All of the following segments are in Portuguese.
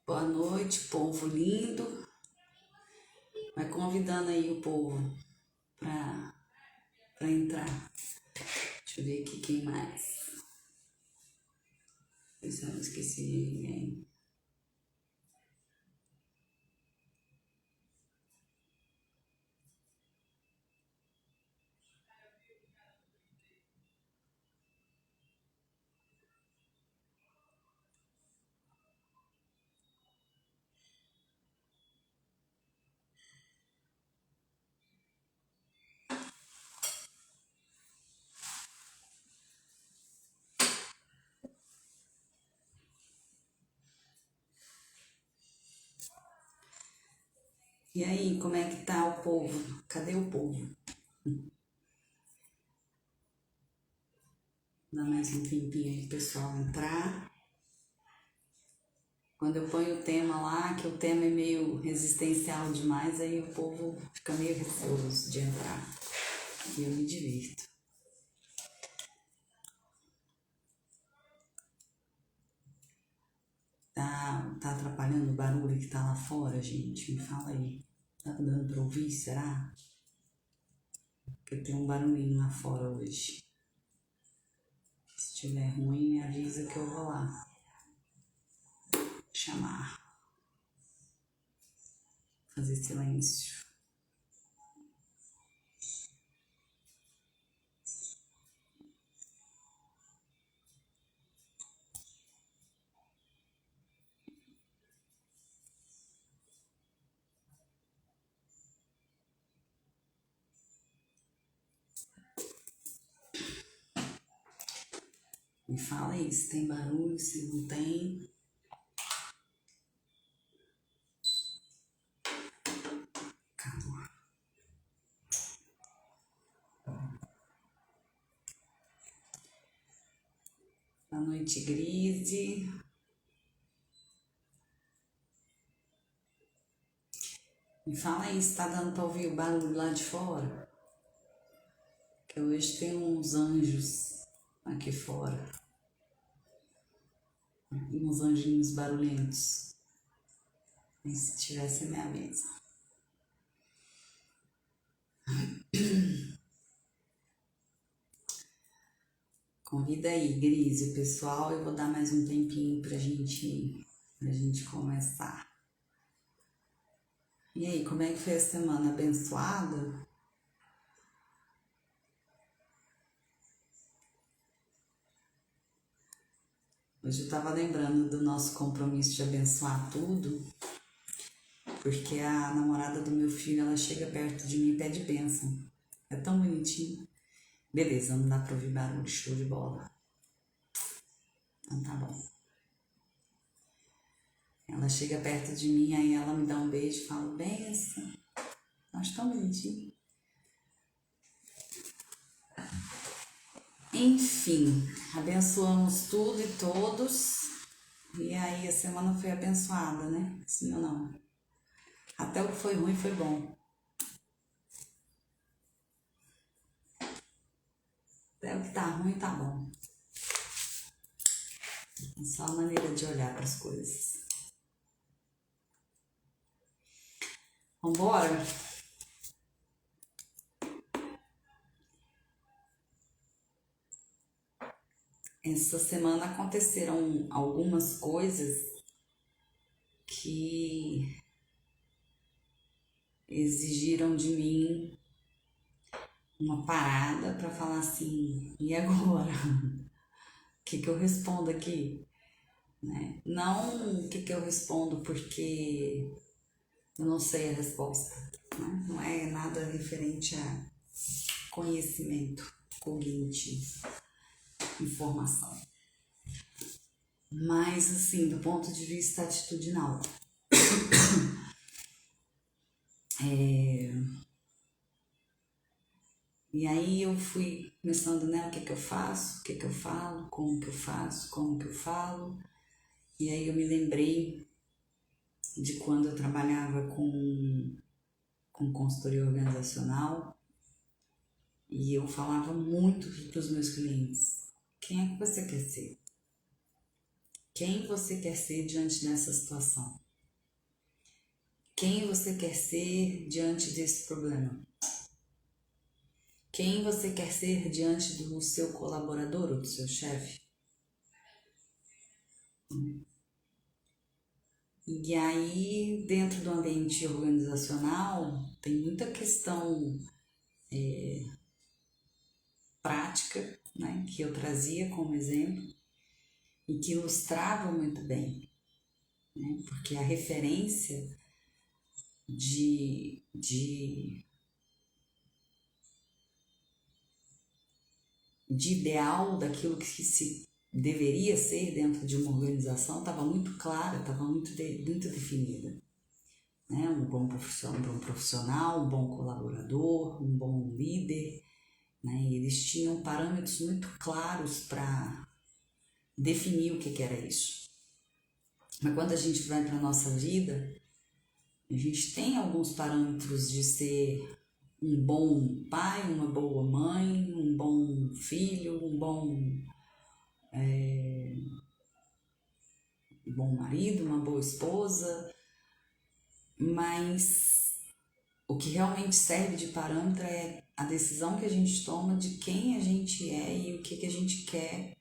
Boa noite, povo lindo. Vai convidando aí o povo pra entrar. Deixa eu ver aqui quem mais. Eu não esqueci de ninguém. E aí, como é que tá o povo? Cadê o povo? Dá mais um tempinho aí pro pessoal entrar. Quando eu ponho o tema lá, que o tema é meio resistencial demais, aí o povo fica meio receoso de entrar. E eu me divirto. Tá atrapalhando o barulho que tá lá fora, gente? Me fala aí. Tá dando pra ouvir, será? Porque tem um barulhinho lá fora hoje. Se tiver ruim, me avisa que eu vou lá chamar. Fazer silêncio. Me fala aí se tem barulho, se não tem. Calma. Boa noite, Grise. Me fala aí se tá dando pra ouvir o barulho lá de fora. Que hoje tem uns anjos aqui fora. Uns anjinhos barulhentos. E se tivesse, me avisa. Convida aí, Grise, o pessoal. Eu vou dar mais um tempinho pra gente começar. E aí, como é que foi a semana? Abençoada? Hoje eu estava lembrando do nosso compromisso de abençoar tudo, porque a namorada do meu filho, ela chega perto de mim e pede bênção. É tão bonitinho. Beleza, não dá pra ouvir barulho, show de bola. Então tá bom. Ela chega perto de mim, aí ela me dá um beijo e fala, benção. Acho tão bonitinho. Enfim, abençoamos tudo e todos. E aí a semana foi abençoada, né? Sim ou não? Até o que foi ruim foi bom. Até o que tá ruim tá bom. É só a maneira de olhar para as coisas. Vambora? essa semana aconteceram algumas coisas que exigiram de mim uma parada para falar assim, e agora? O que eu respondo aqui? Né? Não o que eu respondo porque eu não sei a resposta. Né? Não é nada referente a conhecimento cognitivo, informação. Mas, assim, do ponto de vista atitudinal. E aí eu fui pensando, né, o que eu faço, o que eu falo, como que eu faço, como que eu falo. E aí eu me lembrei de quando eu trabalhava com consultoria organizacional e eu falava muito para os meus clientes, quem é que você quer ser? Quem você quer ser diante dessa situação? Quem você quer ser diante desse problema? Quem você quer ser diante do seu colaborador ou do seu chefe? E aí, dentro do ambiente organizacional, tem muita questão prática, né, que eu trazia como exemplo e que ilustrava muito bem, né, porque a referência de ideal daquilo que se deveria ser dentro de uma organização estava muito clara, estava muito definida. Né? Um bom profissional, um bom colaborador, um bom líder. Né? E eles tinham parâmetros muito claros para definir o que era isso. Mas quando a gente vai para a nossa vida, a gente tem alguns parâmetros de ser um bom pai, uma boa mãe, um bom filho, um bom marido, uma boa esposa, mas o que realmente serve de parâmetro é a decisão que a gente toma de quem a gente é e o que a gente quer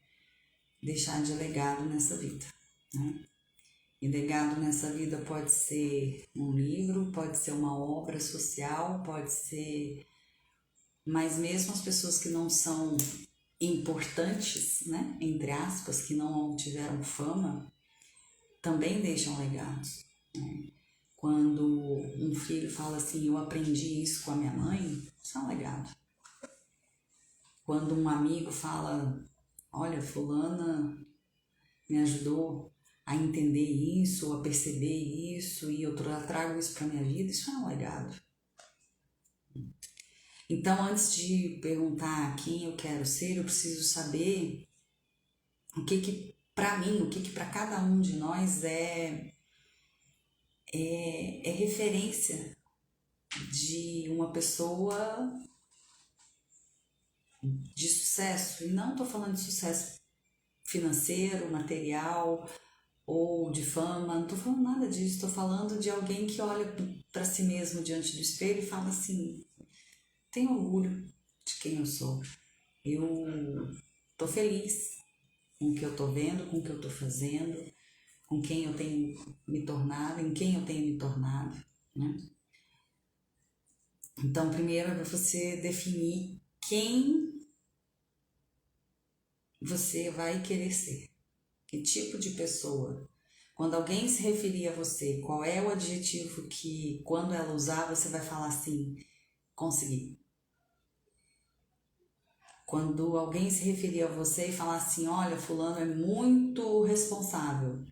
deixar de legado nessa vida, né? E legado nessa vida pode ser um livro, pode ser uma obra social, pode ser... Mas mesmo as pessoas que não são importantes, né, entre aspas, que não tiveram fama, também deixam legados. Né? Quando um filho fala assim, eu aprendi isso com a minha mãe, isso é um legado. Quando um amigo fala, olha, fulana me ajudou a entender isso, a perceber isso, e eu trago isso para minha vida, isso é um legado. Então, antes de perguntar quem eu quero ser, eu preciso saber o que para mim, o que para cada um de nós é referência de uma pessoa de sucesso. E não estou falando de sucesso financeiro, material ou de fama, não estou falando nada disso. Estou falando de alguém que olha para si mesmo diante do espelho e fala assim, tenho orgulho de quem eu sou. Eu estou feliz com o que eu estou vendo, com o que eu estou fazendo, com quem eu tenho me tornado, em quem eu tenho me tornado, né? Então, primeiro é você definir quem você vai querer ser, que tipo de pessoa. Quando alguém se referir a você, qual é o adjetivo que, quando ela usar, você vai falar assim, consegui. Quando alguém se referir a você e falar assim, olha, fulano é muito responsável,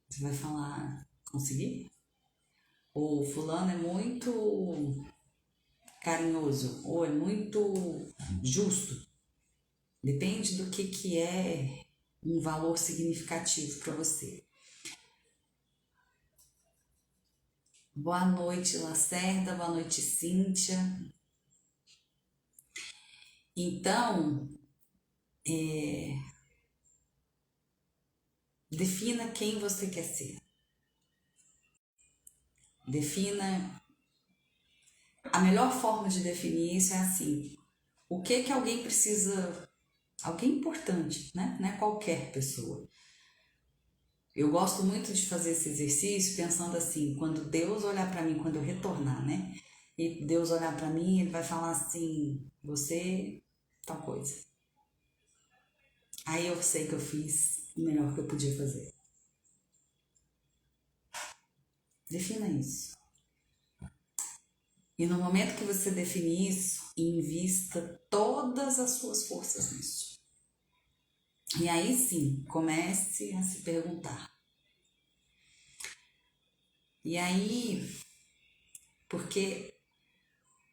você vai falar, consegui? Ou fulano é muito carinhoso, ou é muito justo. Depende do que é um valor significativo para você. Boa noite, Lacerda. Boa noite, Cíntia. Então, defina quem você quer ser. Defina... A melhor forma de definir isso é assim. O que alguém precisa Alguém importante, né? Não é qualquer pessoa. Eu gosto muito de fazer esse exercício pensando assim, quando Deus olhar para mim, quando eu retornar, né? E Deus olhar para mim, ele vai falar assim, você tal coisa. Aí eu sei que eu fiz o melhor que eu podia fazer. Defina isso. E no momento que você definir isso, invista todas as suas forças nisso. E aí sim, comece a se perguntar. E aí, porque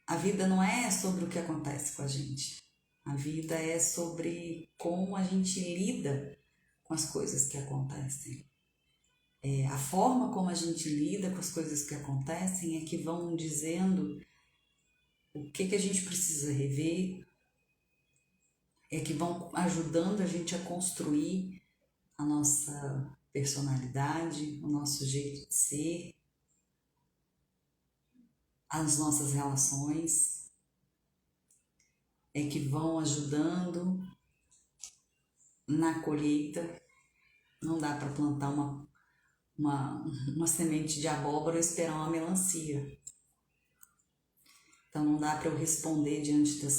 a vida não é sobre o que acontece com a gente. A vida é sobre como a gente lida com as coisas que acontecem. A forma como a gente lida com as coisas que acontecem é que vão dizendo o que a gente precisa rever, é que vão ajudando a gente a construir a nossa personalidade, o nosso jeito de ser, as nossas relações, é que vão ajudando na colheita. Não dá para plantar uma semente de abóbora e esperar uma melancia. Então não dá para eu responder diante das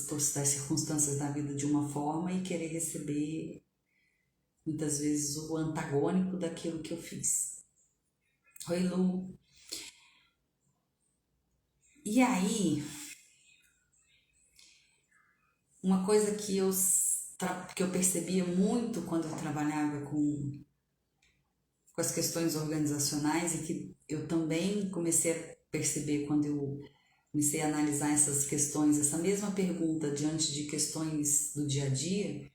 circunstâncias da vida de uma forma e querer receber muitas vezes o antagônico daquilo que eu fiz. Oi, Lu. E aí, uma coisa que eu percebia muito quando eu trabalhava com as questões organizacionais e que eu também comecei a perceber quando eu comecei a analisar essas questões, essa mesma pergunta diante de questões do dia a dia,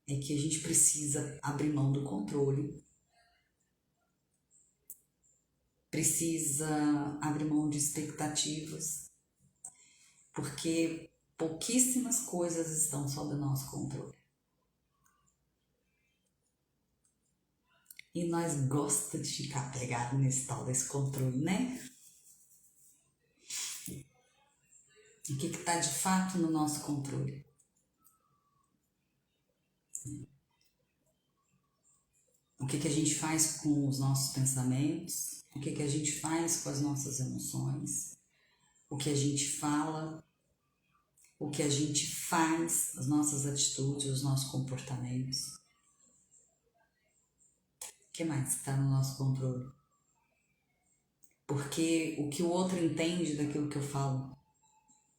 é que a gente precisa abrir mão do controle, precisa abrir mão de expectativas, porque pouquíssimas coisas estão sob o nosso controle. E nós gostamos de ficar pegado nesse tal desse controle, né? O que está de fato no nosso controle? O que a gente faz com os nossos pensamentos? O que a gente faz com as nossas emoções? O que a gente fala? O que a gente faz? As nossas atitudes, os nossos comportamentos? O que mais está no nosso controle? Porque o que o outro entende daquilo que eu falo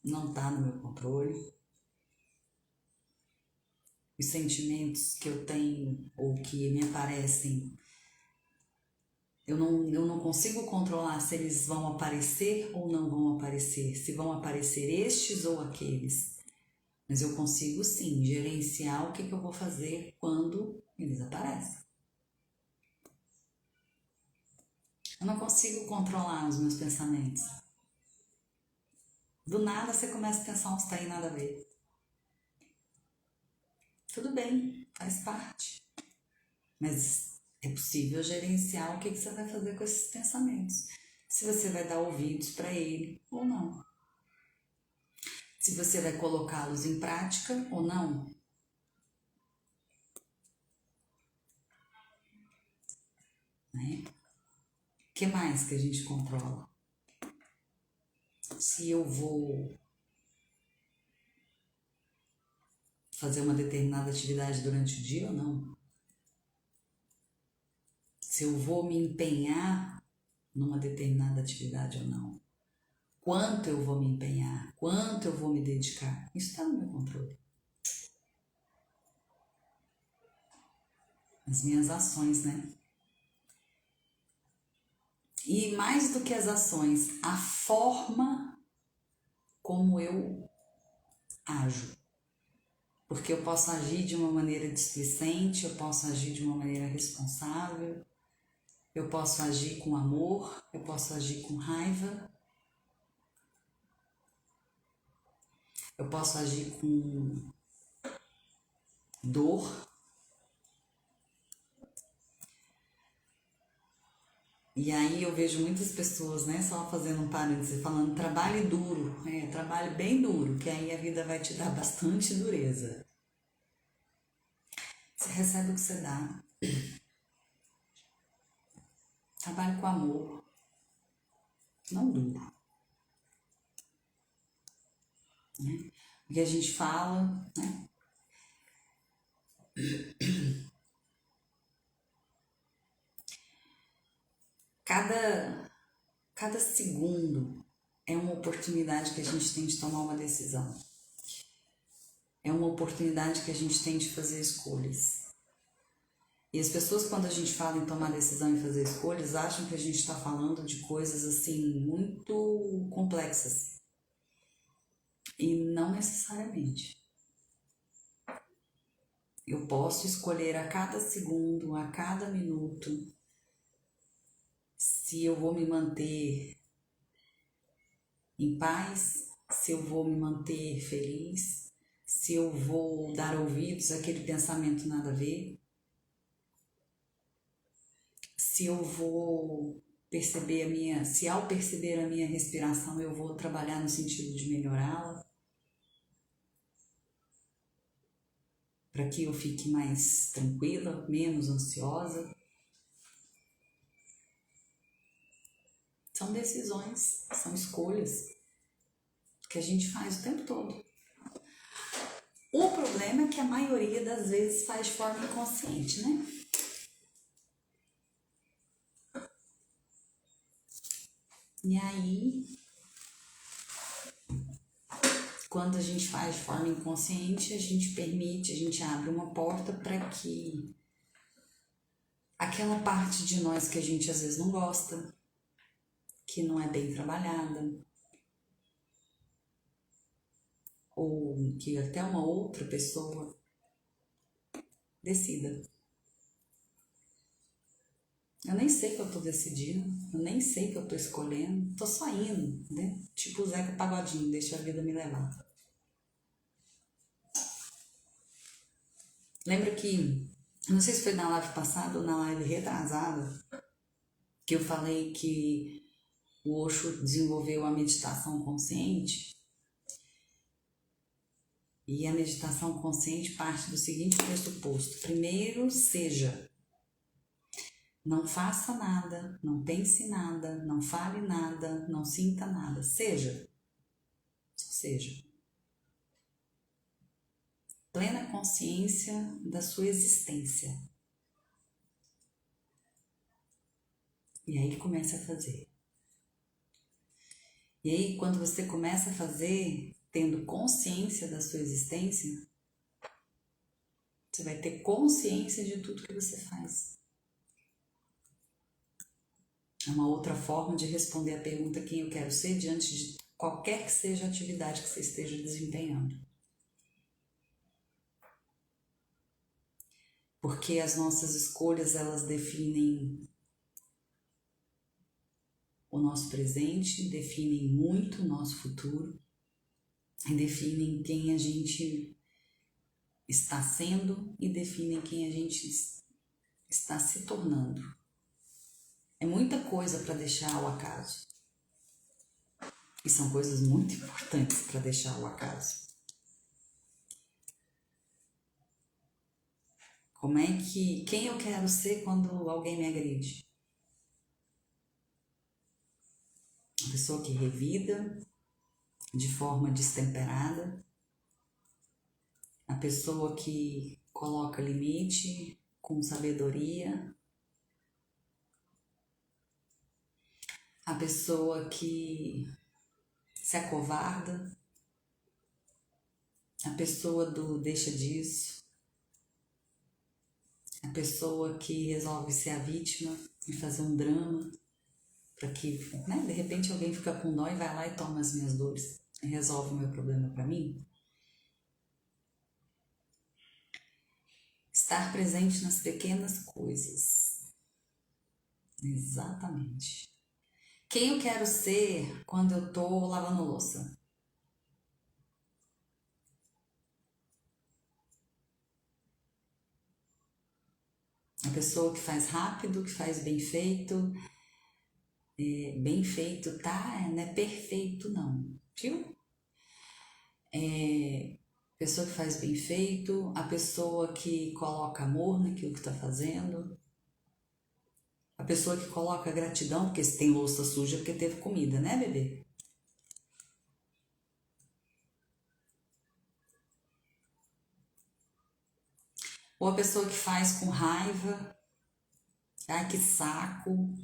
não está no meu controle. Os sentimentos que eu tenho ou que me aparecem, eu não consigo controlar se eles vão aparecer ou não vão aparecer, se vão aparecer estes ou aqueles. Mas eu consigo sim gerenciar o que eu vou fazer quando eles aparecem. Eu não consigo controlar os meus pensamentos. Do nada você começa a pensar uns trem nada a ver. Tudo bem, faz parte. Mas é possível gerenciar o que você vai fazer com esses pensamentos. Se você vai dar ouvidos para ele ou não. Se você vai colocá-los em prática ou não. Né? O que mais que a gente controla? Se eu vou fazer uma determinada atividade durante o dia ou não. Se eu vou me empenhar numa determinada atividade ou não. Quanto eu vou me empenhar, quanto eu vou me dedicar. Isso está no meu controle. As minhas ações, né? E mais do que as ações, a forma como eu ajo. Porque eu posso agir de uma maneira displicente, eu posso agir de uma maneira responsável, eu posso agir com amor, eu posso agir com raiva, eu posso agir com dor. E aí eu vejo muitas pessoas, né, só fazendo um parênteses, falando trabalhe duro, trabalhe bem duro, que aí a vida vai te dar bastante dureza. Você recebe o que você dá. Trabalhe com amor. Não duro. Né? O que a gente fala, né? Cada segundo é uma oportunidade que a gente tem de tomar uma decisão. É uma oportunidade que a gente tem de fazer escolhas. E as pessoas, quando a gente fala em tomar decisão e fazer escolhas, acham que a gente está falando de coisas assim muito complexas. E não necessariamente. Eu posso escolher a cada segundo, a cada minuto, se eu vou me manter em paz, se eu vou me manter feliz, se eu vou dar ouvidos àquele pensamento nada a ver, se eu vou perceber se ao perceber a minha respiração eu vou trabalhar no sentido de melhorá-la, para que eu fique mais tranquila, menos ansiosa. São decisões, são escolhas que a gente faz o tempo todo. O problema é que a maioria das vezes faz de forma inconsciente, né? E aí, quando a gente faz de forma inconsciente, a gente abre uma porta para que aquela parte de nós que a gente às vezes não gosta, que não é bem trabalhada, ou que até uma outra pessoa decida. Eu nem sei que eu tô decidindo, eu nem sei que eu tô escolhendo, tô só indo, né? Tipo o Zeca Pagodinho, deixa a vida me levar. Lembra que, não sei se foi na live passada ou na live retrasada, que eu falei que o Osho desenvolveu a meditação consciente. E a meditação consciente parte do seguinte pressuposto: primeiro, seja. Não faça nada, não pense nada, não fale nada, não sinta nada. Seja. Seja. Plena consciência da sua existência. E aí começa a fazer. E aí quando você começa a fazer, tendo consciência da sua existência, você vai ter consciência de tudo que você faz. É uma outra forma de responder a pergunta quem eu quero ser diante de qualquer que seja a atividade que você esteja desempenhando. Porque as nossas escolhas, elas definem o nosso presente, definem muito o nosso futuro e definem quem a gente está sendo e definem quem a gente está se tornando. É muita coisa para deixar ao acaso. E são coisas muito importantes para deixar ao acaso. Quem eu quero ser quando alguém me agride? Uma pessoa que revida de forma destemperada, a pessoa que coloca limite com sabedoria, a pessoa que se acovarda, a pessoa do deixa disso, a pessoa que resolve ser a vítima e fazer um drama para que, né, de repente alguém fica com dó e vai lá e toma as minhas dores e resolve o meu problema para mim. Estar presente nas pequenas coisas. Exatamente. Quem eu quero ser quando eu tô lavando louça? A pessoa que faz rápido, que faz bem feito. Bem feito, tá? Não é perfeito, não. Viu? pessoa que faz bem feito, a pessoa que coloca amor naquilo que está fazendo, a pessoa que coloca gratidão, porque se tem louça suja, é porque teve comida, né, bebê? Ou a pessoa que faz com raiva, ai que saco.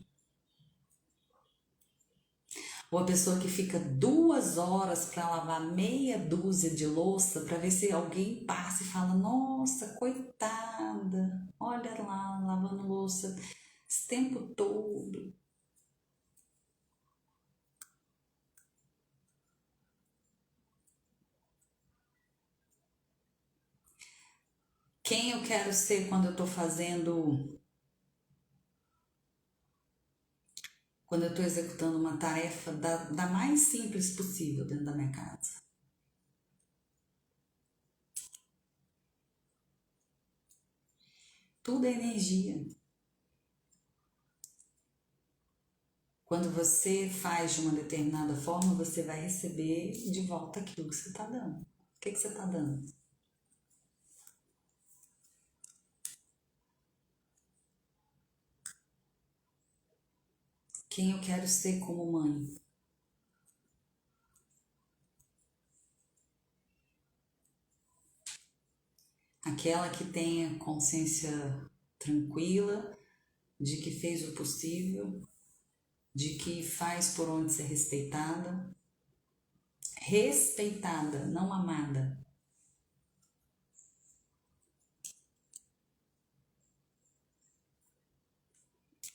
Ou a pessoa que fica 2 horas para lavar meia dúzia de louça para ver se alguém passa e fala: Nossa, coitada, olha lá, lavando louça esse tempo todo. Quem eu quero ser quando eu estou fazendo, quando eu estou executando uma tarefa da mais simples possível dentro da minha casa? Tudo é energia. Quando você faz de uma determinada forma, você vai receber de volta aquilo que você está dando. O que você está dando? Quem eu quero ser como mãe? Aquela que tenha consciência tranquila de que fez o possível, de que faz por onde ser respeitada. Respeitada, não amada.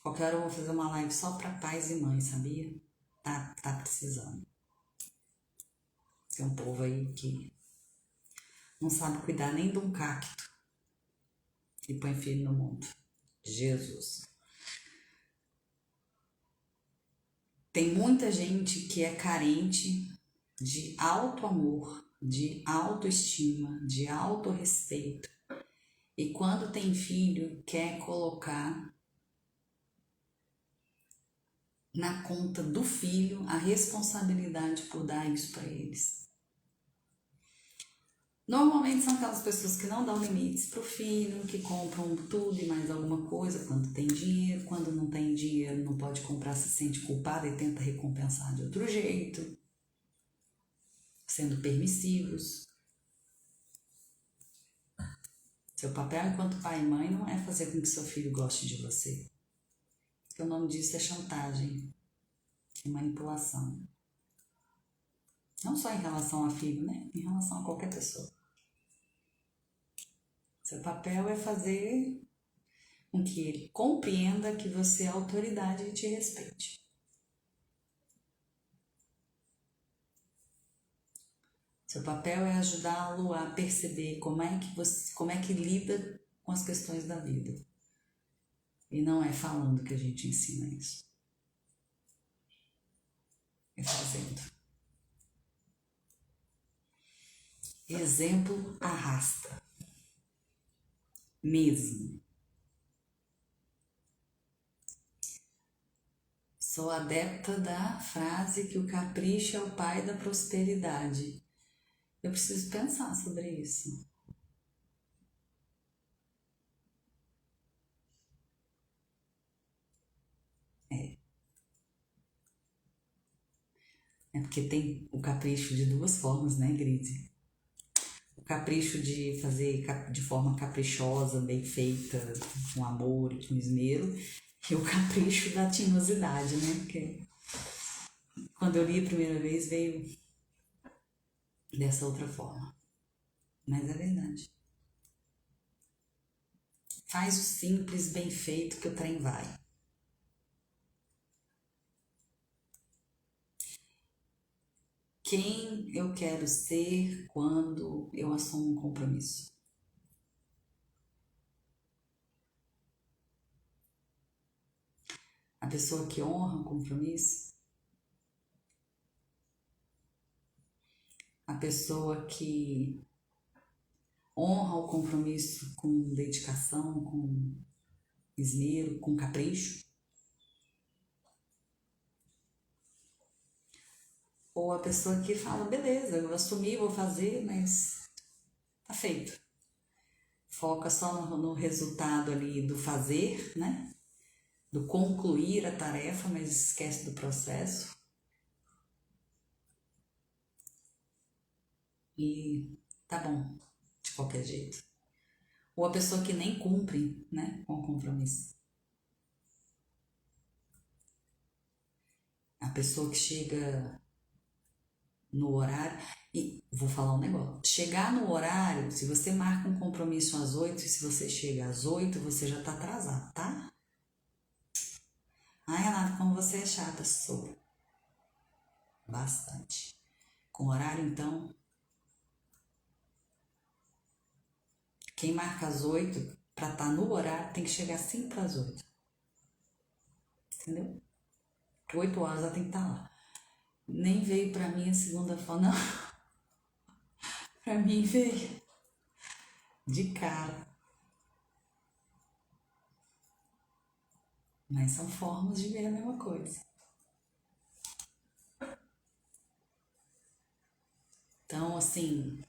Qualquer hora eu vou fazer uma live só para pais e mães, sabia? Tá precisando. Tem um povo aí que não sabe cuidar nem de um cacto e põe filho no mundo. Jesus. Tem muita gente que é carente de auto-amor, de autoestima, de autorrespeito. E quando tem filho, quer colocar na conta do filho a responsabilidade por dar isso para eles. Normalmente são aquelas pessoas que não dão limites para o filho, que compram tudo e mais alguma coisa quando tem dinheiro, quando não tem dinheiro não pode comprar, se sente culpada e tenta recompensar de outro jeito, sendo permissivos. Seu papel enquanto pai e mãe não é fazer com que seu filho goste de você. Porque o nome disso é chantagem e manipulação. Não só em relação a filho, né? Em relação a qualquer pessoa. Seu papel é fazer com que ele compreenda que você é autoridade e te respeite. Seu papel é ajudá-lo a perceber como é que lida com as questões da vida. E não é falando que a gente ensina isso. É fazendo. Exemplo arrasta. Mesmo. Sou adepta da frase que o capricho é o pai da prosperidade. Eu preciso pensar sobre isso. É porque tem o capricho de duas formas, né, Grise? O capricho de fazer de forma caprichosa, bem feita, com amor e com esmero, e o capricho da tinhosidade, né? Porque quando eu li a primeira vez veio dessa outra forma. Mas é verdade. Faz o simples bem feito que o trem vai. Quem eu quero ser quando eu assumo um compromisso? A pessoa que honra o compromisso? A pessoa que honra o compromisso com dedicação, com esmero, com capricho? Ou a pessoa que fala, beleza, eu assumi, vou fazer, mas tá feito. Foca só no resultado ali do fazer, né? Do concluir a tarefa, mas esquece do processo. E tá bom, de qualquer jeito. Ou a pessoa que nem cumpre, né, com o compromisso. A pessoa que chega no horário, e vou falar um negócio, chegar no horário, se você marca um compromisso às 8 e se você chega às 8, você já tá atrasado, tá? Ai, Renata, como você é chata, sou. Bastante. Com horário, então, quem marca às 8 para estar no horário tem que chegar 5 para as 8. Entendeu? 8 horas ela tem que estar lá. Nem veio para mim a segunda fala, não. Para mim veio de cara. Mas são formas de ver a mesma coisa. Então, assim,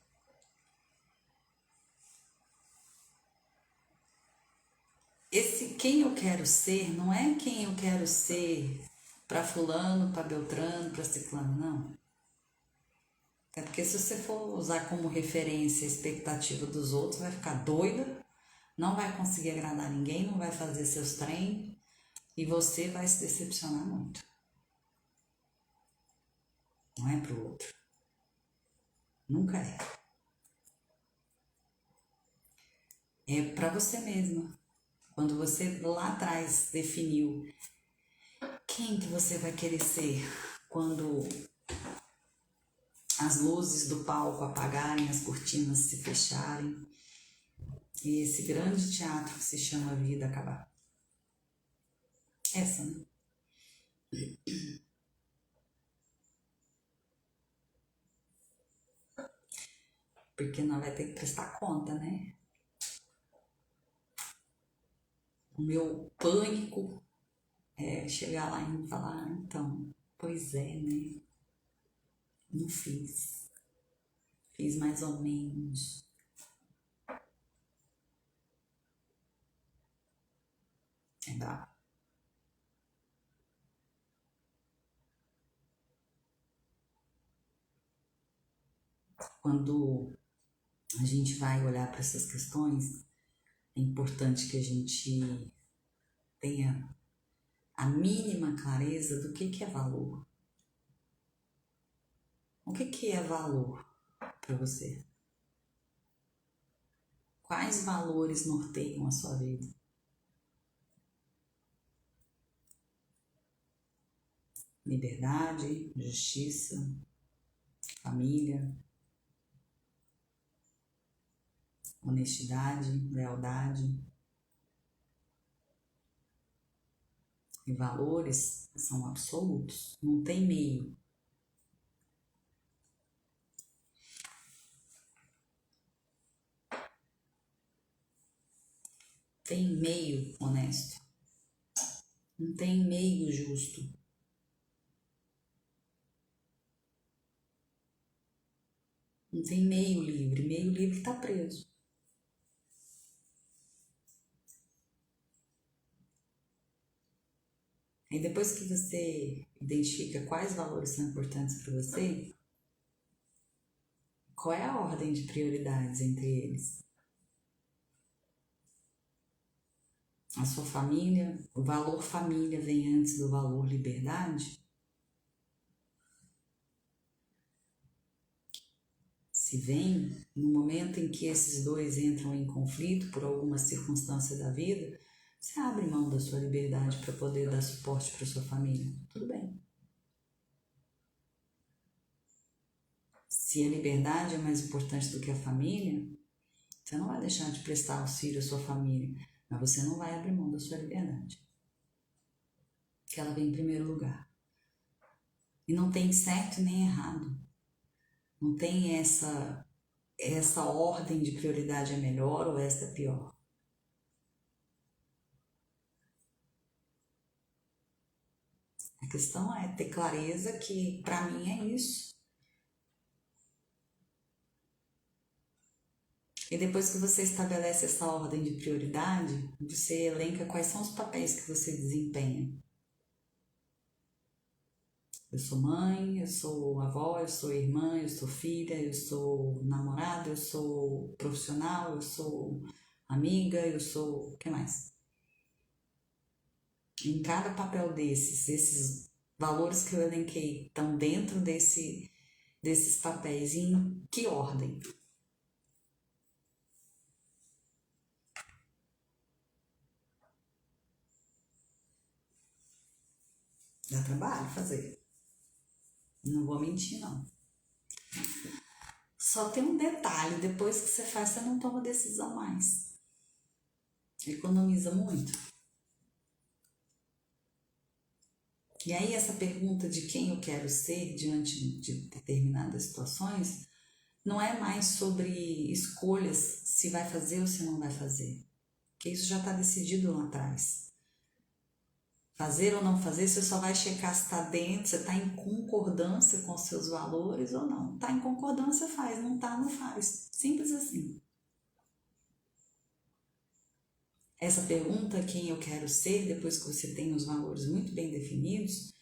esse quem eu quero ser não é quem eu quero ser para fulano, para Beltrano, para ciclano, não. É porque se você for usar como referência a expectativa dos outros, vai ficar doida, não vai conseguir agradar ninguém, não vai fazer seus treinos e você vai se decepcionar muito. Não é pro outro. Nunca é. É para você mesma. Quando você lá atrás definiu quem que você vai querer ser quando as luzes do palco apagarem, as cortinas se fecharem e esse grande teatro que se chama vida acabar. Essa, né? Porque nós vai ter que prestar conta, né? O meu pânico é chegar lá e falar, então, pois é, né? Não fiz. Fiz mais ou menos. É brabo. Quando a gente vai olhar para essas questões, é importante que a gente tenha a mínima clareza do que é valor. O que é valor para você? Quais valores norteiam a sua vida? Liberdade, justiça, família, honestidade, lealdade. E valores são absolutos, não tem meio. Tem meio honesto. Não tem meio justo. Não tem meio livre. Meio livre está preso. E depois que você identifica quais valores são importantes para você, qual é a ordem de prioridades entre eles? A sua família, o valor família vem antes do valor liberdade? Se vem, no momento em que esses dois entram em conflito por alguma circunstância da vida, você abre mão da sua liberdade para poder dar suporte para sua família. Tudo bem. Se a liberdade é mais importante do que a família, você não vai deixar de prestar auxílio à sua família, mas você não vai abrir mão da sua liberdade. Que ela vem em primeiro lugar. E não tem certo nem errado. Não tem essa ordem de prioridade é melhor ou esta é pior. A questão é ter clareza que para mim é isso. E depois que você estabelece essa ordem de prioridade, você elenca quais são os papéis que você desempenha. Eu sou mãe, eu sou avó, eu sou irmã, eu sou filha, eu sou namorada, eu sou profissional, eu sou amiga, eu sou... o que mais? Em cada papel esses valores que eu elenquei estão dentro desses papéis. E em que ordem? Dá trabalho fazer. Não vou mentir, não. Só tem um detalhe, depois que você faz, você não toma decisão mais. Economiza muito. E aí essa pergunta de quem eu quero ser diante de determinadas situações não é mais sobre escolhas, se vai fazer ou se não vai fazer. Porque isso já está decidido lá atrás. Fazer ou não fazer, você só vai checar se está dentro, se está em concordância com os seus valores ou não. Está em concordância, faz. Não está, não faz. Simples assim. Essa pergunta, quem eu quero ser, depois que você tem os valores muito bem definidos,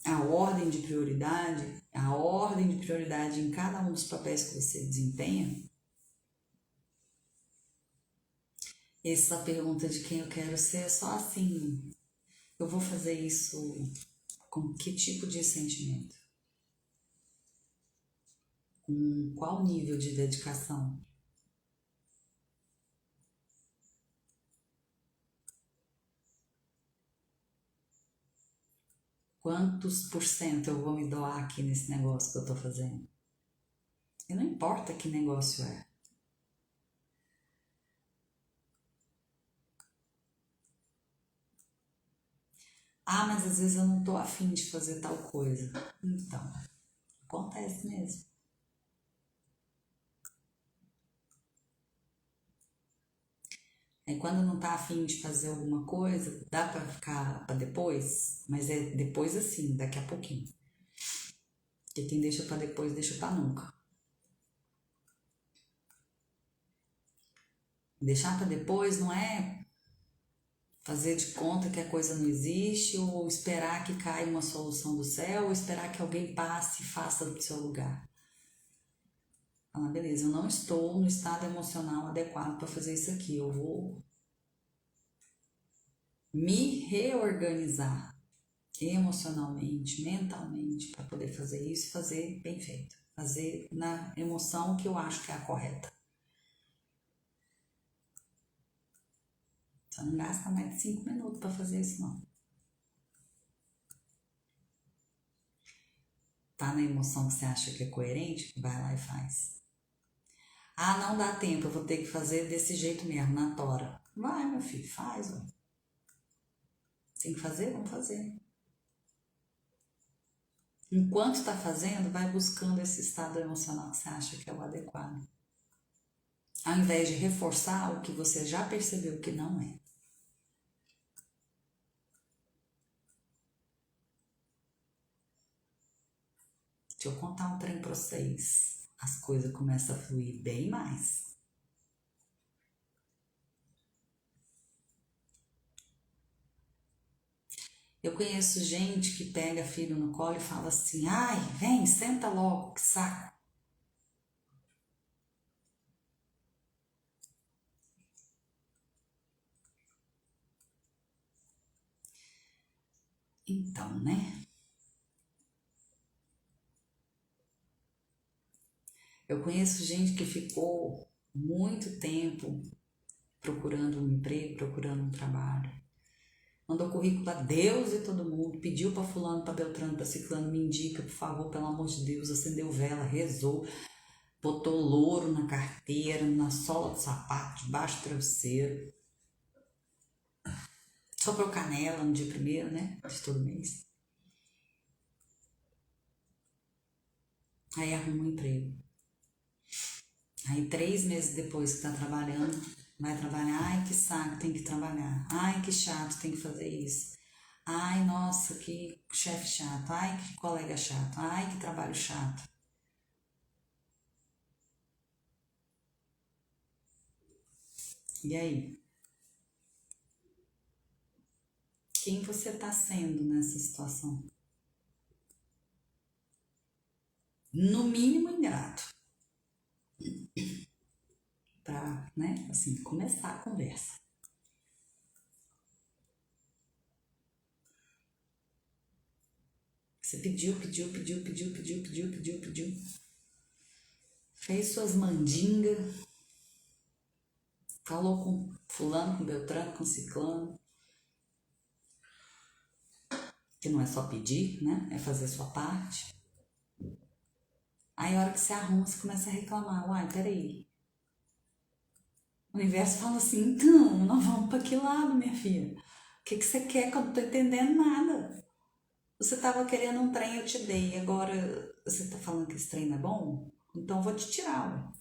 a ordem de prioridade em cada um dos papéis que você desempenha, essa pergunta de quem eu quero ser é só assim, eu vou fazer isso com que tipo de sentimento? Com qual nível de dedicação? Quantos por cento eu vou me doar aqui nesse negócio que eu estou fazendo? E não importa que negócio é. Ah, mas às vezes eu não estou afim de fazer tal coisa. Então, acontece mesmo. Aí quando não tá afim de fazer alguma coisa, dá pra ficar pra depois, mas é depois assim, daqui a pouquinho. Porque quem deixa pra depois, deixa pra nunca. Deixar pra depois não é fazer de conta que a coisa não existe, ou esperar que caia uma solução do céu, ou esperar que alguém passe e faça do seu lugar. Fala, beleza, eu não estou no estado emocional adequado para fazer isso aqui, eu vou me reorganizar emocionalmente, mentalmente, para poder fazer isso, fazer bem feito, fazer na emoção que eu acho que é a correta. Você não gasta mais de 5 minutos para fazer isso, não. Tá na emoção que você acha que é coerente? Vai lá e faz. Ah, não dá tempo, eu vou ter que fazer desse jeito mesmo, na tora. Vai, meu filho, faz. Ó. Tem que fazer? Vamos fazer. Enquanto está fazendo, vai buscando esse estado emocional que você acha que é o adequado. Ao invés de reforçar o que você já percebeu que não é. Deixa eu contar um trem para vocês. As coisas começam a fluir bem mais. Eu conheço gente que pega filho no colo e fala assim: ai, vem, senta logo, que saco. Então, né? Eu conheço gente que ficou muito tempo procurando um emprego, procurando um trabalho. Mandou currículo a Deus e todo mundo, pediu para fulano, para Beltrano, para Ciclano, me indica, por favor, pelo amor de Deus, acendeu vela, rezou, botou louro na carteira, na sola do sapato, debaixo do travesseiro. Soprou canela no dia primeiro, né? De todo mês. Aí arruma um emprego. Aí 3 meses depois que tá trabalhando, vai trabalhar. Ai, que saco, tem que trabalhar. Ai, que chato, tem que fazer isso. Ai, nossa, que chefe chato. Ai, que colega chato. Ai, que trabalho chato. E aí? Quem você está sendo nessa situação? No mínimo ingrato. Para, né, assim, começar a conversa. Você pediu. Fez suas mandingas. Falou com fulano, com Beltrano, com ciclano. Que não é só pedir, né? É fazer a sua parte. Aí a hora que você arruma, você começa a reclamar. Uai, peraí. O universo fala assim, então, nós vamos para que lado, minha filha? O que você quer que eu não tô entendendo nada? Você tava querendo um trem, eu te dei. Agora você tá falando que esse trem não é bom? Então eu vou te tirar, ué.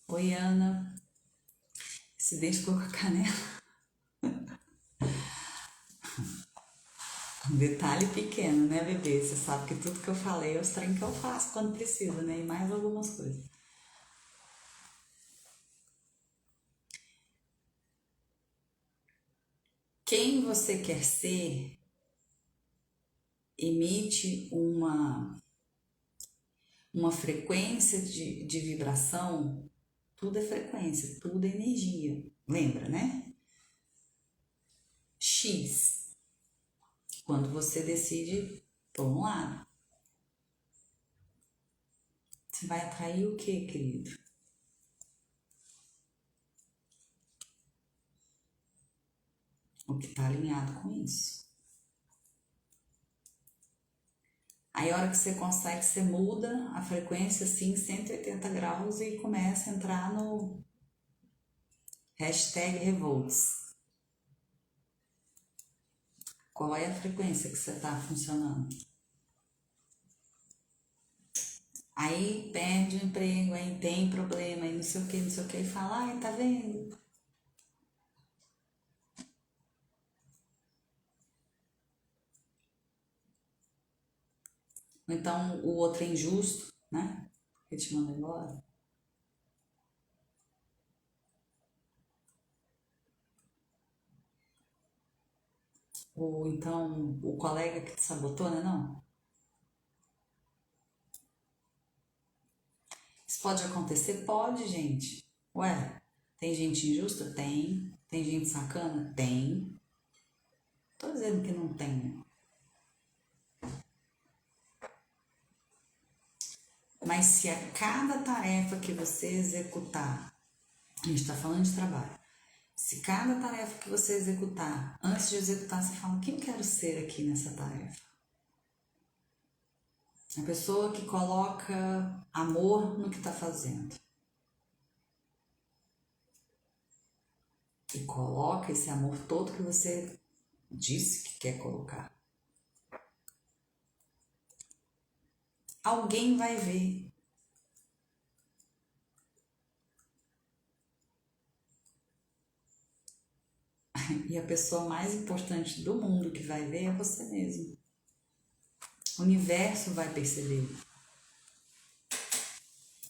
Oi, Ana. Esse dente ficou com a canela. Um detalhe pequeno, né, bebê? Você sabe que tudo que eu falei é os trem que eu faço quando precisa, né? E mais algumas coisas. Quem você quer ser emite uma frequência de vibração. Tudo é frequência, tudo é energia. Lembra, né? X. Quando você decide por um lado. Você vai atrair o que, querido? O que está alinhado com isso. Aí a hora que você consegue, você muda a frequência assim 180 graus e começa a entrar no hashtag revolts. Qual é a frequência que você está funcionando? Aí perde o emprego, aí tem problema, aí não sei o que, e fala, ai, tá vendo? Ou então o outro é injusto, né? Que te manda embora. Ou então o colega que te sabotou, né? Não. Isso pode acontecer? Pode, gente. Ué, tem gente injusta? Tem. Tem gente sacana? Tem. Tô dizendo que não tem, né? Mas se a cada tarefa que você executar, a gente está falando de trabalho, se cada tarefa que você executar, antes de executar, você fala, quem eu quero ser aqui nessa tarefa? A pessoa que coloca amor no que está fazendo. E coloca esse amor todo que você disse que quer colocar. Alguém vai ver. E a pessoa mais importante do mundo que vai ver é você mesmo. O universo vai perceber.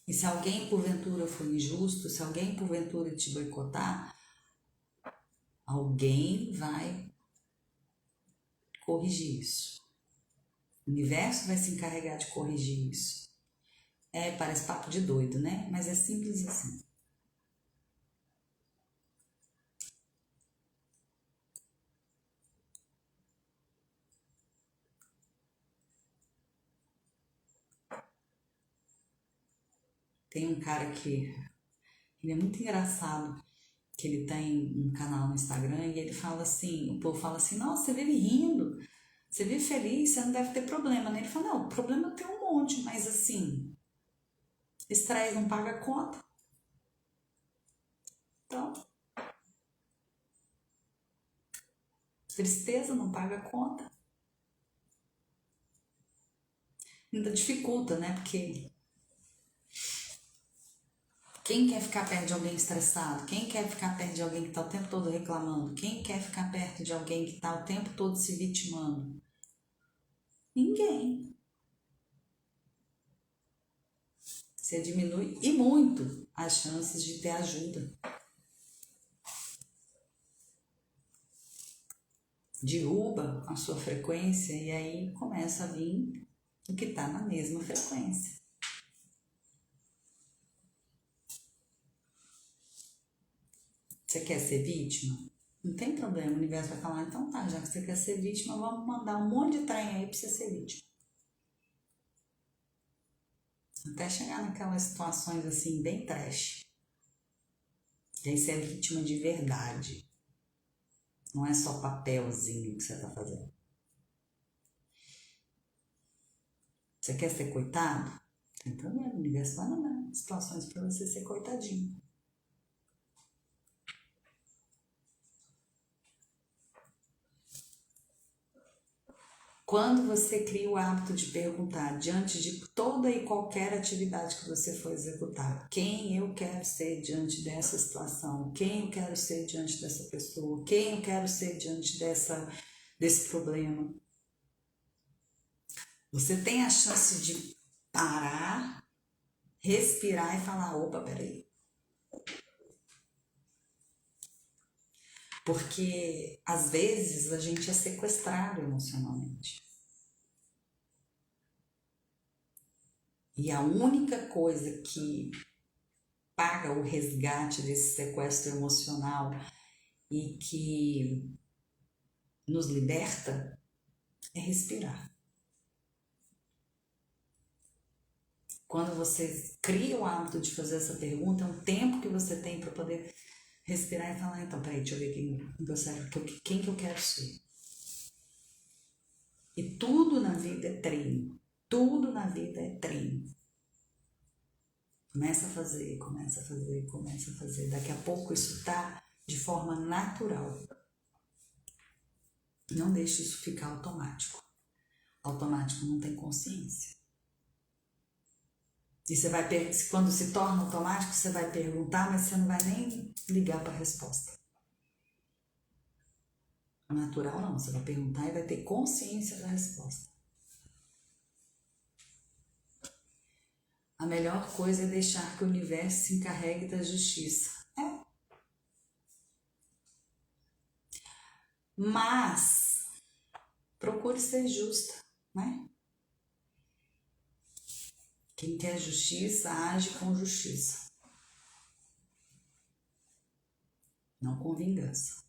E se alguém porventura for injusto, se alguém porventura te boicotar, alguém vai corrigir isso. O universo vai se encarregar de corrigir isso. Parece papo de doido, né? Mas é simples assim. Tem um cara que ele é muito engraçado, que ele tem um canal no Instagram e ele fala assim, o povo fala assim, nossa, você vive rindo, você vive feliz, você não deve ter problema, né? Ele fala, não, problema eu tenho um monte, mas assim, estresse não paga a conta. Então, tristeza não paga a conta. Ainda dificulta, né? Porque quem quer ficar perto de alguém estressado? Quem quer ficar perto de alguém que está o tempo todo reclamando? Quem quer ficar perto de alguém que está o tempo todo se vitimando? Ninguém. você diminui e muito as chances de ter ajuda. Derruba a sua frequência e aí começa a vir o que está na mesma frequência. Você quer ser vítima? Não tem problema, o universo vai falar, então tá, já que você quer ser vítima, vamos mandar um monte de trem aí pra você ser vítima. Até chegar naquelas situações assim, bem trash. E aí você é vítima de verdade. Não é só papelzinho que você tá fazendo. Você quer ser coitado? Não tem problema, o universo vai mandar situações pra você ser coitadinho. Quando você cria o hábito de perguntar diante de toda e qualquer atividade que você for executar, quem eu quero ser diante dessa situação, quem eu quero ser diante dessa pessoa, quem eu quero ser diante desse problema, você tem a chance de parar, respirar e falar, opa, peraí. Porque às vezes a gente é sequestrado emocionalmente. E a única coisa que paga o resgate desse sequestro emocional e que nos liberta é respirar. Quando você cria o hábito de fazer essa pergunta, é um tempo que você tem para poder respirar e falar, então, peraí, deixa eu ver quem que eu quero ser. E tudo na vida é treino. Tudo na vida é treino. Começa a fazer, começa a fazer, começa a fazer. Daqui a pouco isso está de forma natural. Não deixe isso ficar automático. Automático não tem consciência. E você vai, quando se torna automático, você vai perguntar, mas você não vai nem ligar para a resposta. O natural não, você vai perguntar e vai ter consciência da resposta. A melhor coisa é deixar que o universo se encarregue da justiça. Mas procure ser justa, né? Quem quer justiça, age com justiça. Não com vingança.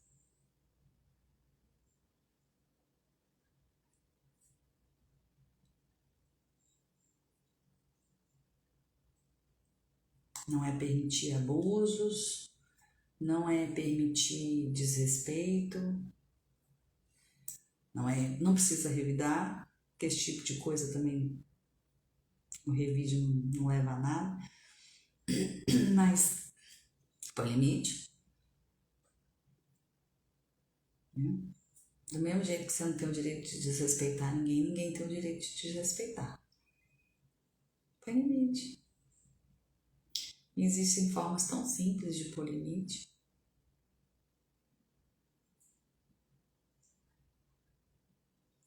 Não é permitir abusos, não é permitir desrespeito, não precisa revidar, porque esse tipo de coisa também o revide não leva a nada, mas põe limite. Do mesmo jeito que você não tem o direito de desrespeitar ninguém, ninguém tem o direito de te respeitar. Põe limite. E existem formas tão simples de pôr limite.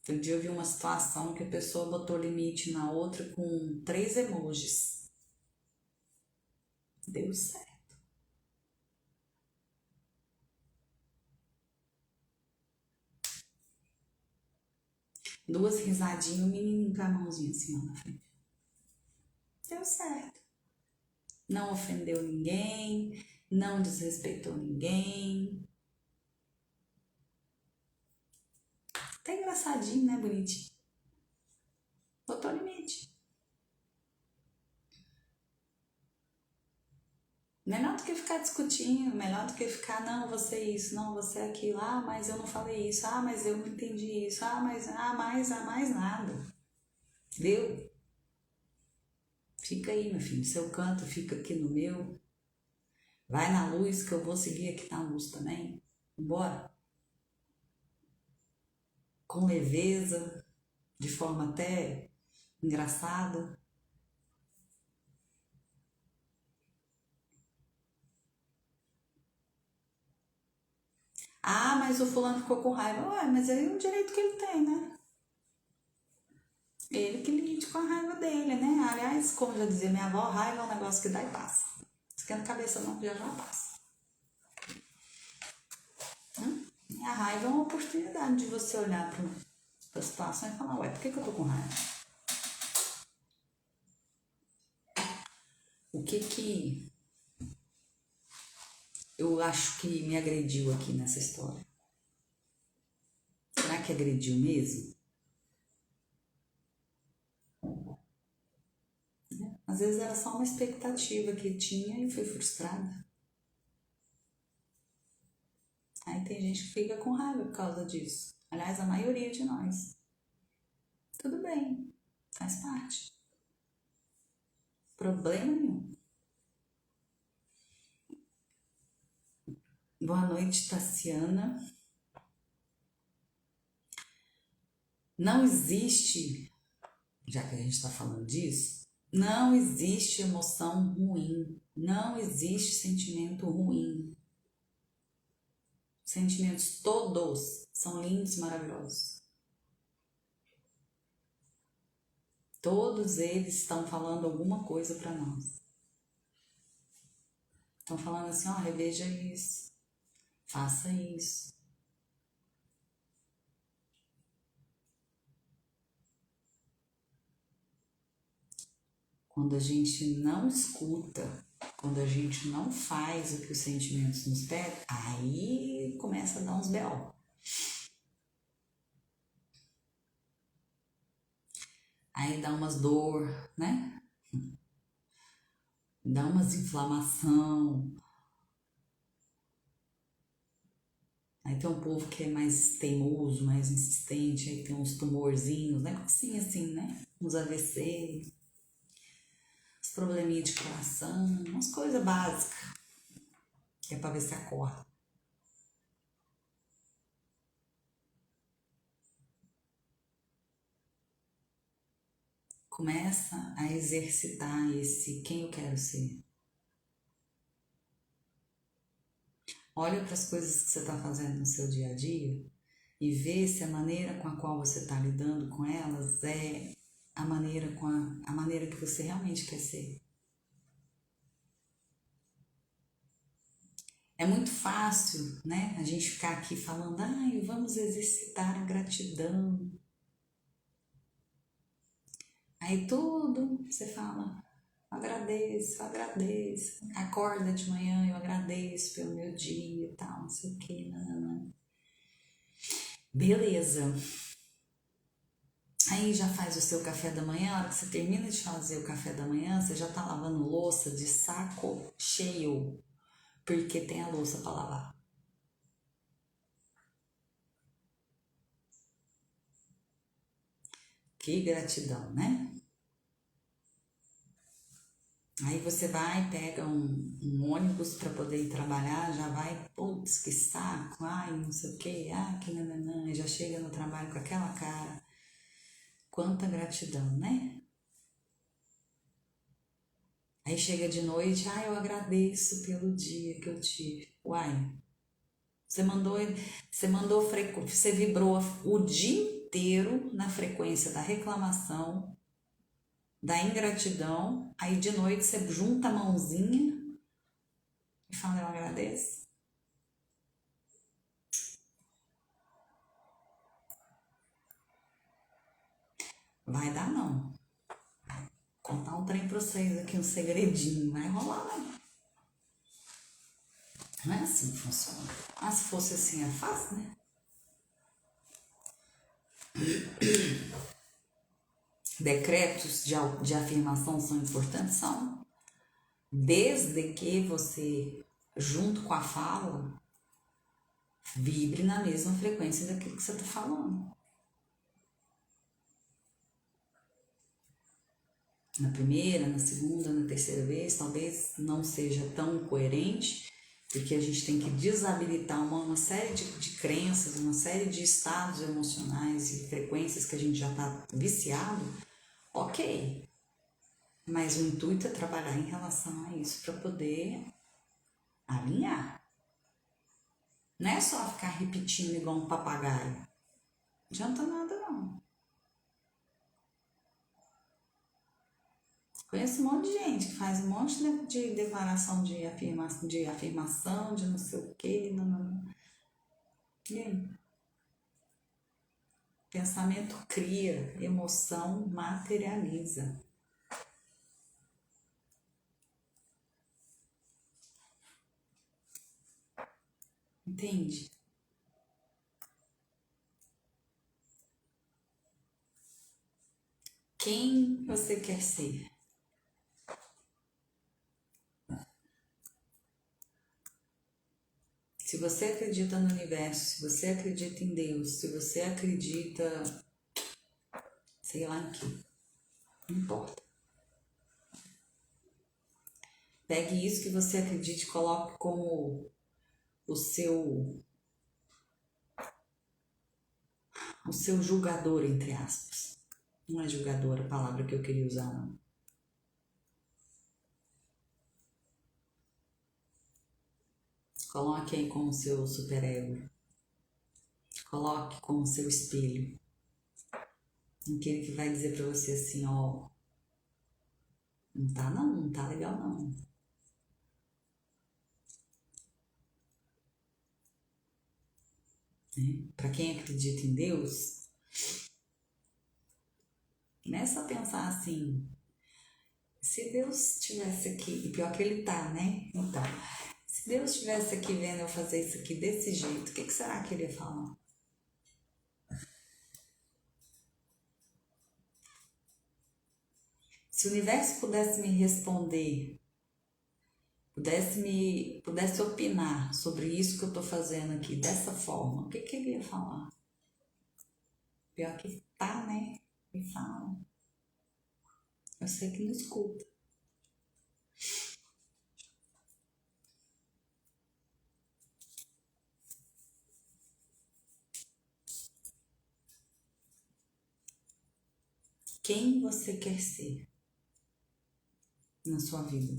Um dia eu vi uma situação que a pessoa botou limite na outra com 3 emojis. Deu certo. Duas risadinhas, o menininho com a mãozinha assim ó, na frente. Deu certo. Não ofendeu ninguém, não desrespeitou ninguém. Até engraçadinho, né? Bonitinho. Botou limite. Melhor do que ficar discutindo, melhor do que ficar, não, você é isso, não, você é aquilo, ah, mas eu não falei isso, ah, mas eu não entendi isso, mais nada. Deu? Fica aí, meu filho, no seu canto, fica aqui no meu. Vai na luz que eu vou seguir aqui na luz também. Bora? Com leveza, de forma até engraçada. Ah, mas o fulano ficou com raiva. Ué, mas aí é o direito que ele tem, né? Ele que lide com a raiva dele, né? Aliás, como já dizia minha avó, raiva é um negócio que dá e passa. Esquenta a cabeça não, já passa. E a raiva é uma oportunidade de você olhar para a situação e falar, ué, por que eu tô com raiva? O que eu acho que me agrediu aqui nessa história? Será que agrediu mesmo? Às vezes era só uma expectativa que tinha e foi frustrada. Aí tem gente que fica com raiva por causa disso. Aliás, a maioria de nós. Tudo bem, faz parte. Problema nenhum. Boa noite, Tassiana. Não existe, já que a gente está falando disso, não existe emoção ruim. Não existe sentimento ruim. Sentimentos todos são lindos, maravilhosos. Todos eles estão falando alguma coisa para nós. Estão falando assim, ó, reveja isso, faça isso. Quando a gente não escuta, quando a gente não faz o que os sentimentos nos pedem, aí começa a dar uns B.O. Aí dá umas dor, né? Dá umas inflamação. Aí tem um povo que é mais teimoso, mais insistente, aí tem uns tumorzinhos, negocinho assim, né? Uns AVC, uns probleminhas de coração, umas coisas básicas, que é pra ver se acorda. Começa a exercitar esse quem eu quero ser. Olha para as coisas que você está fazendo no seu dia a dia e vê se a maneira com a qual você está lidando com elas é a maneira a maneira que você realmente quer ser. É muito fácil, né, a gente ficar aqui falando, ai, vamos exercitar a gratidão. Aí tudo você fala, agradeço, agradeço. Acorda de manhã, eu agradeço pelo meu dia e tal, não sei o que, não. Beleza. Aí já faz o seu café da manhã, a hora que você termina de fazer o café da manhã, você já tá lavando louça de saco cheio, porque tem a louça para lavar. Que gratidão, né? Aí você vai, pega um ônibus para poder ir trabalhar, já vai, putz, que saco, ai, não sei o que, ai, que nananã, já chega no trabalho com aquela cara. Quanta gratidão, né? Aí chega de noite, ai, eu agradeço pelo dia que eu tive. Uai, você vibrou o dia inteiro na frequência da reclamação, da ingratidão, aí de noite você junta a mãozinha e fala, eu agradeço. Vai dar não. Contar um trem pra vocês aqui, um segredinho, vai rolar não. Não é assim que funciona. Ah, se fosse assim é fácil, né? Decretos de afirmação são importantes? São. Desde que você, junto com a fala, vibre na mesma frequência daquilo que você está falando. Na primeira, na segunda, na terceira vez, talvez não seja tão coerente, porque a gente tem que desabilitar uma série de crenças, uma série de estados emocionais e frequências que a gente já está viciado. Ok, mas o intuito é trabalhar em relação a isso para poder alinhar. Não é só ficar repetindo igual um papagaio. Não adianta nada não. Conheço um monte de gente que faz um monte de declaração de afirmação, de não sei o quê. Não. E aí? Pensamento cria, emoção materializa. Entende? Quem você quer ser? Se você acredita no universo, se você acredita em Deus, se você acredita, sei lá em que, não importa. Pegue isso que você acredita e coloque como o seu julgador, entre aspas. Não é julgador a palavra que eu queria usar, não. Coloque aí como seu superego. Coloque como seu espelho. Aquele que vai dizer pra você assim, ó, não tá legal não. Né? Para quem acredita em Deus, começa a pensar assim, se Deus estivesse aqui, e pior que ele tá, né? Então, se Deus estivesse aqui vendo eu fazer isso aqui desse jeito, o que será que ele ia falar? Se o universo pudesse me responder, pudesse opinar sobre isso que eu tô fazendo aqui dessa forma, o que ele ia falar? Pior que tá, né? Me fala. Eu sei que não escuta. Quem você quer ser na sua vida?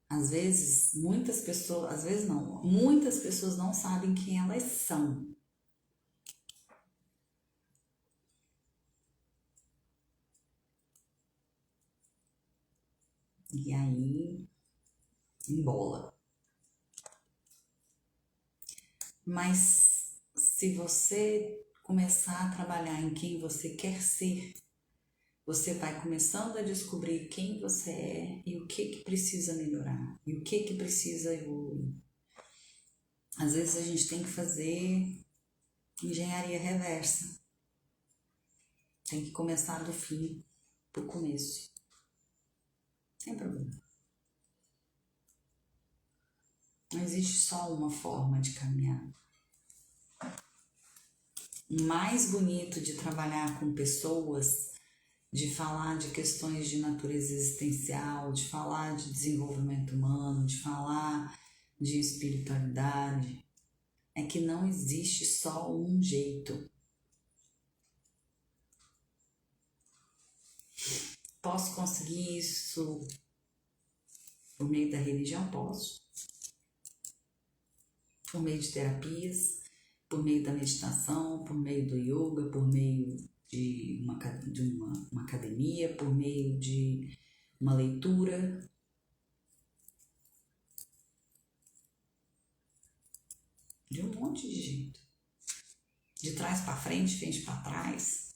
Às vezes, muitas pessoas não sabem quem elas são. E aí, embola. Mas se você começar a trabalhar em quem você quer ser, você vai começando a descobrir quem você é e o que precisa melhorar e o que precisa evoluir. Às vezes a gente tem que fazer engenharia reversa. Tem que começar do fim pro começo. Sem problema. Não existe só uma forma de caminhar. O mais bonito de trabalhar com pessoas, de falar de questões de natureza existencial, de falar de desenvolvimento humano, de falar de espiritualidade, é que não existe só um jeito. Posso conseguir isso por meio da religião? Posso. Por meio de terapias, por meio da meditação, por meio do yoga, por meio de uma academia, por meio de uma leitura. De um monte de jeito. De trás para frente para trás.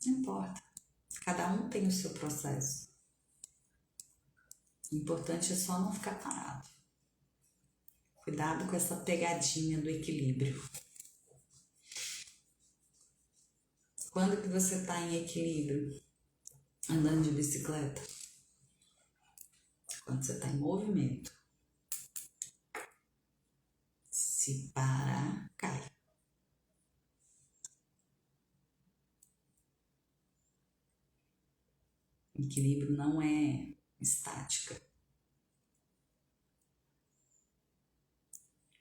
Não importa. Cada um tem o seu processo. O importante é só não ficar parado. Cuidado com essa pegadinha do equilíbrio. Quando que você está em equilíbrio? Andando de bicicleta? Quando você está em movimento. Se parar, cai. Equilíbrio não é estática.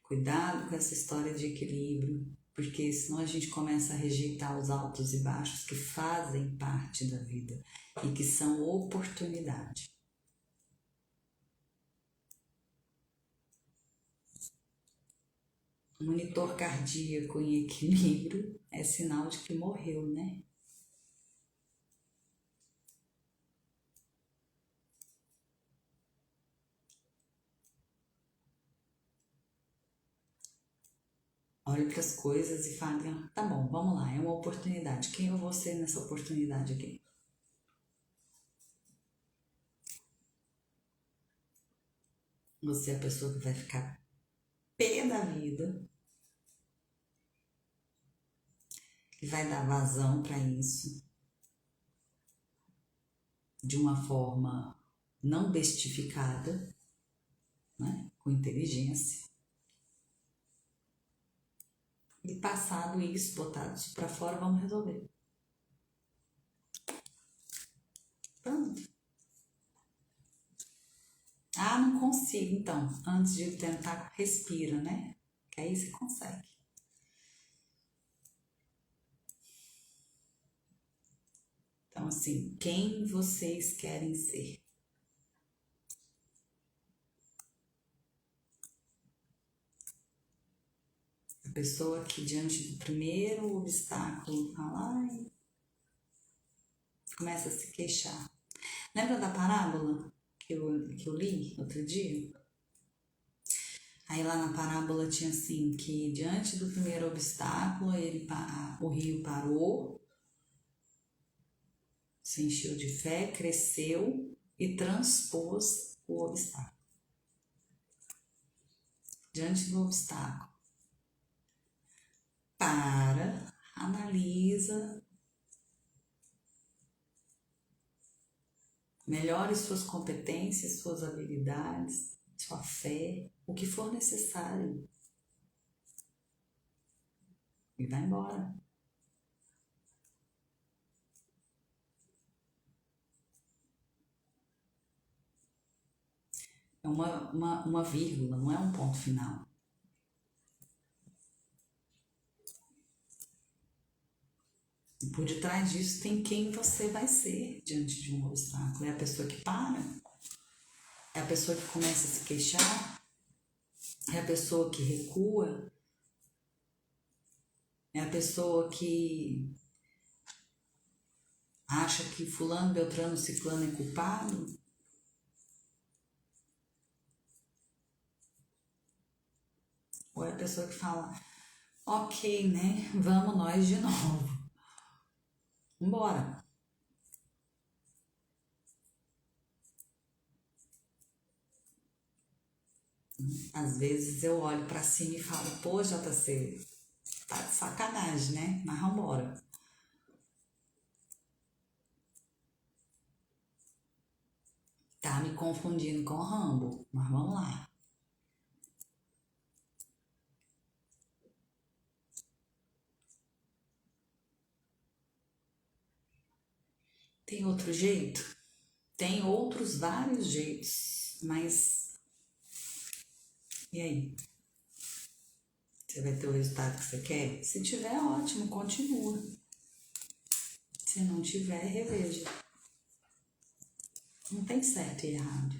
Cuidado com essa história de equilíbrio, porque senão a gente começa a rejeitar os altos e baixos que fazem parte da vida e que são oportunidade. Monitor cardíaco em equilíbrio é sinal de que morreu, né? Olhe para as coisas e fale, ah, tá bom, vamos lá, é uma oportunidade. Quem eu vou ser nessa oportunidade aqui? Você é a pessoa que vai ficar pé da vida, que vai dar vazão para isso de uma forma não bestificada, né? Com inteligência. E passado isso, botado isso para fora, vamos resolver. Pronto. Ah, não consigo, então. Antes de tentar, respira, né? Que aí você consegue. Então, assim, quem vocês querem ser? A pessoa que diante do primeiro obstáculo fala, ai, começa a se queixar. Lembra da parábola que eu li outro dia? Aí lá na parábola tinha assim, que diante do primeiro obstáculo, o rio parou, se encheu de fé, cresceu e transpôs o obstáculo. Diante do obstáculo, para, analisa, melhore suas competências, suas habilidades, sua fé, o que for necessário. E vai embora. É uma vírgula, não é um ponto final. E por detrás disso tem quem você vai ser diante de um obstáculo. É a pessoa que para, é a pessoa que começa a se queixar, é a pessoa que recua, é a pessoa que acha que fulano, beltrano, ciclano é culpado. Ou é a pessoa que fala, ok, né? Vamos nós de novo. Embora. Às vezes eu olho pra cima e falo, pô, JC, tá de sacanagem, né? Mas vambora. Tá me confundindo com o Rambo, mas vamos lá. Tem outro jeito? Tem outros vários jeitos, mas e aí? Você vai ter o resultado que você quer? Se tiver, ótimo, continua. Se não tiver, reveja. Não tem certo e errado.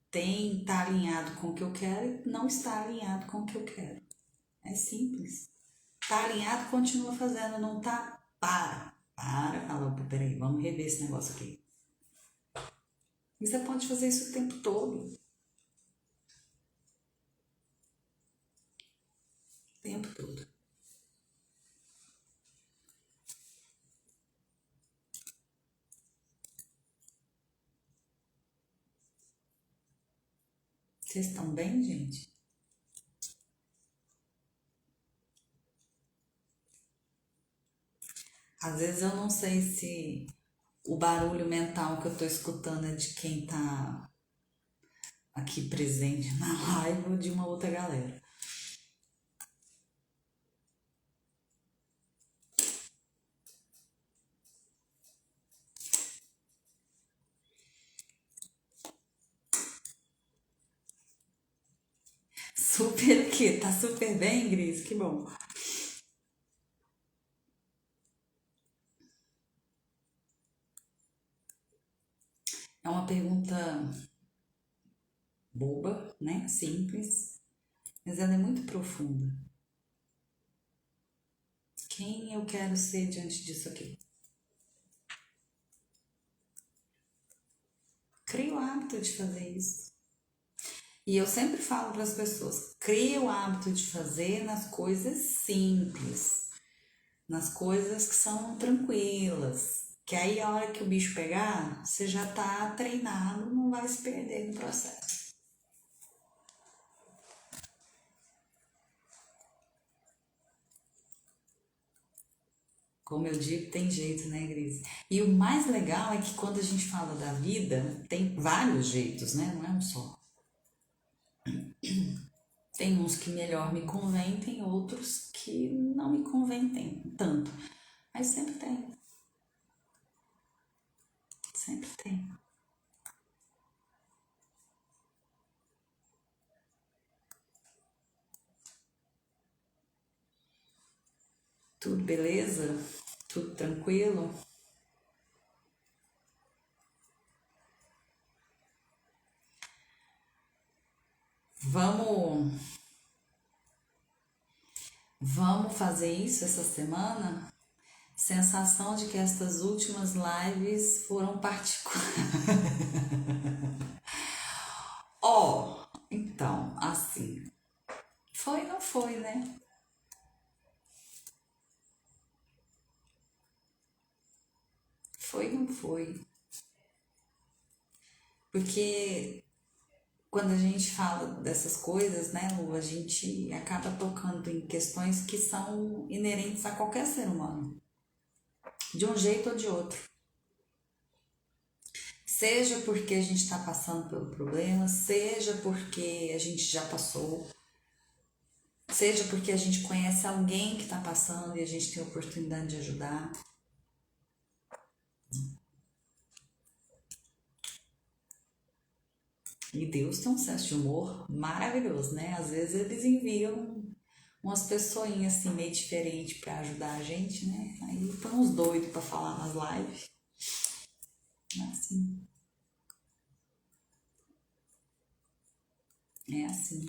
Tem estar alinhado com o que eu quero e não estar alinhado com o que eu quero. É simples. Tá alinhado, continua fazendo. Não tá, fala, peraí, vamos rever esse negócio aqui. E você pode fazer isso o tempo todo. O tempo todo. Vocês estão bem, gente? Às vezes eu não sei se o barulho mental que eu tô escutando é de quem tá aqui presente na live ou de uma outra galera. Super o quê? Tá super bem, Gris? Que bom. É uma pergunta boba, né? Simples. mas ela é muito profunda. Quem eu quero ser diante disso aqui? Crie o hábito de fazer isso. E eu sempre falo para as pessoas: crie o hábito de fazer nas coisas simples, nas coisas que são tranquilas. Que aí a hora que o bicho pegar, você já tá treinado, não vai se perder no processo. Como eu digo, tem jeito, né, Gris? E o mais legal é que quando a gente fala da vida, tem vários jeitos, né? Não é um só. Tem uns que melhor me convêm, tem outros que não me convêm tanto. Mas sempre tem. Sempre tem. Tudo beleza? Tudo tranquilo? Vamos, vamos fazer isso essa semana? Sensação de que estas últimas lives foram particulares. Ó, então, assim, foi, não foi, né? Foi, não foi. Porque quando a gente fala dessas coisas, né, Lu, a gente acaba tocando em questões que são inerentes a qualquer ser humano, de um jeito ou de outro. Seja porque a gente está passando pelo problema, seja porque a gente já passou, seja porque a gente conhece alguém que está passando e a gente tem a oportunidade de ajudar. E Deus tem um senso de humor maravilhoso, né? Às vezes eles enviam umas pessoinhas assim meio diferentes para ajudar a gente, né? Aí põe uns doidos para falar nas lives. É assim, é assim.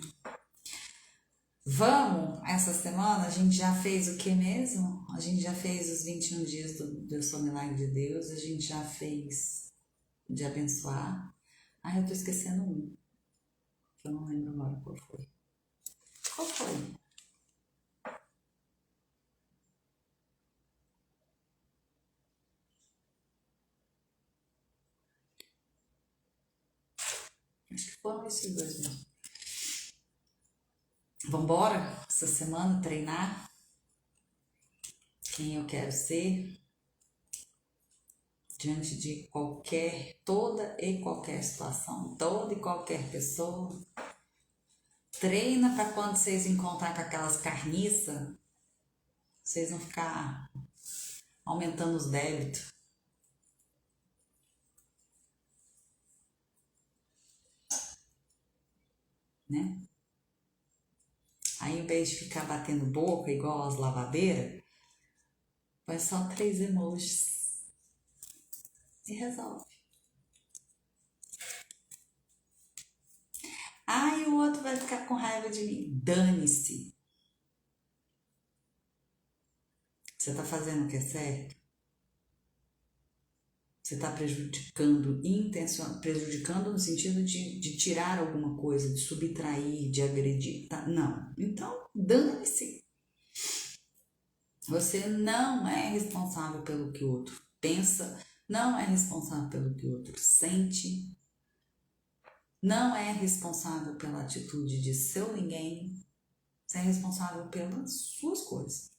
Vamos, essa semana a gente já fez o que mesmo? A gente já fez os 21 dias do Eu Sou Milagre de Deus, a gente já fez de abençoar. Ah, eu tô esquecendo um, que eu não lembro agora qual foi. Qual foi? Acho que foram esses dois mesmo. Vambora, essa semana, treinar quem eu quero ser diante de toda e qualquer situação, toda e qualquer pessoa. Treina para quando vocês encontrar com aquelas carniças, vocês vão ficar aumentando os débitos, né? Aí, em vez de ficar batendo boca igual as lavadeiras, põe só 3 emojis e resolve. Aí o outro vai ficar com raiva de mim. Dane-se. Você tá fazendo o que é certo? Você está prejudicando no sentido de tirar alguma coisa, de subtrair, de agredir. Tá? Não. Então, dane-se. Você não é responsável pelo que o outro pensa, não é responsável pelo que o outro sente, não é responsável pela atitude de seu ninguém, você é responsável pelas suas coisas.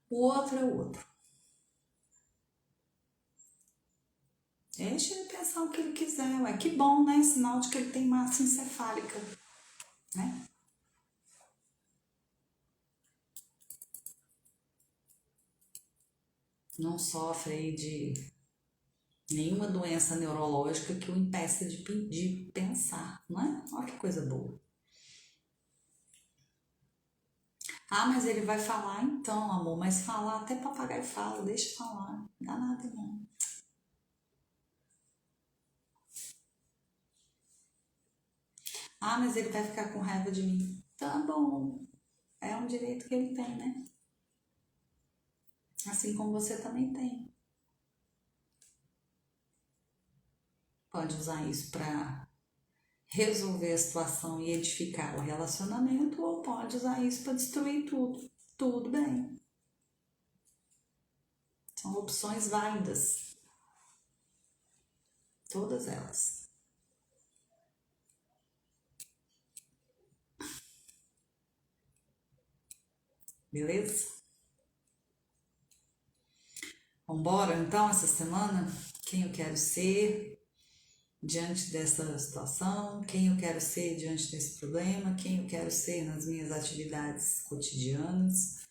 O outro é o outro. Deixa ele pensar o que ele quiser, ué. Que bom, né? Sinal de que ele tem massa encefálica, né? Não sofre aí de nenhuma doença neurológica que o impeça de pensar, não é? Olha que coisa boa. Ah, mas ele vai falar então, amor, mas falar, até papagaio fala, deixa falar, não dá nada não. Ah, mas ele vai ficar com raiva de mim. Tá bom, é um direito que ele tem, né? Assim como você também tem. Pode usar isso para resolver a situação e edificar o relacionamento, ou pode usar isso para destruir tudo. Tudo bem. São opções válidas. Todas elas. Beleza? Vambora então essa semana? Quem eu quero ser diante dessa situação? Quem eu quero ser diante desse problema? Quem eu quero ser nas minhas atividades cotidianas?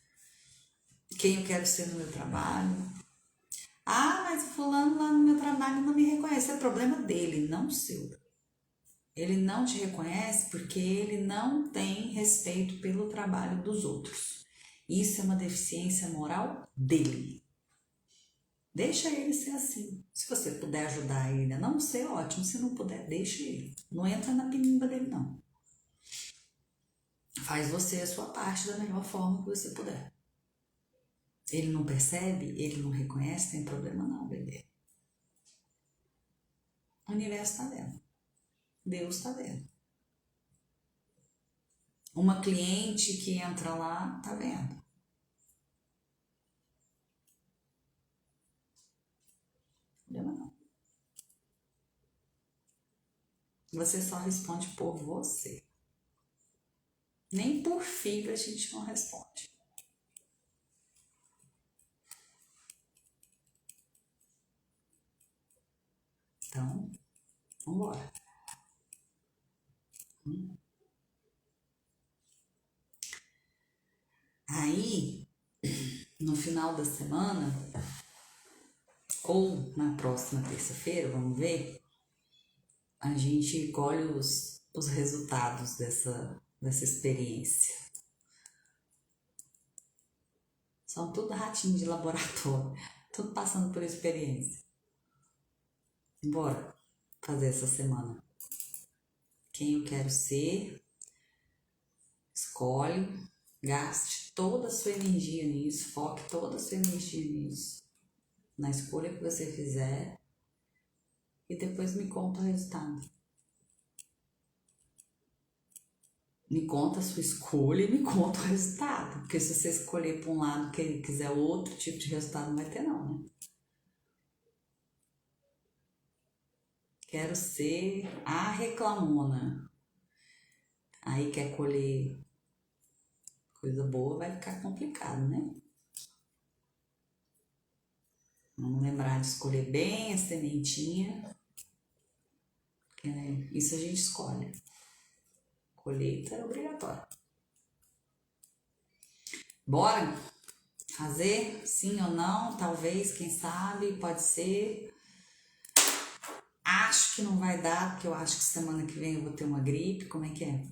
Quem eu quero ser no meu trabalho? Ah, mas o fulano lá no meu trabalho não me reconhece. É problema dele, não seu. Ele não te reconhece porque ele não tem respeito pelo trabalho dos outros. Isso é uma deficiência moral dele. Deixa ele ser assim. Se você puder ajudar ele a não ser, ótimo. Se não puder, deixa ele. Não entra na pinimba dele, não. Faz você a sua parte da melhor forma que você puder. Ele não percebe, ele não reconhece, tem problema não, bebê. O universo está vendo. Deus está vendo. Uma cliente que entra lá, tá vendo. Problema não. Você só responde por você. Nem por filho a gente não responde. Então, vamos embora. Aí, no final da semana, ou na próxima terça-feira, vamos ver, a gente colhe os resultados dessa experiência. São tudo ratinho de laboratório, tudo passando por experiência. Bora fazer essa semana. Quem eu quero ser, escolhe, gaste toda a sua energia nisso, foque toda a sua energia nisso, na escolha que você fizer, e depois me conta o resultado. Me conta a sua escolha e me conta o resultado. Porque se você escolher para um lado que ele quiser outro tipo de resultado, não vai ter não, né? Quero ser a reclamona. Aí quer colher coisa boa, vai ficar complicado, né? Vamos lembrar de escolher bem a sementinha. Isso a gente escolhe. Colheita é obrigatória. Bora fazer? Sim ou não? Talvez, quem sabe, pode ser. Acho que não vai dar, porque eu acho que semana que vem eu vou ter uma gripe. Como é que é?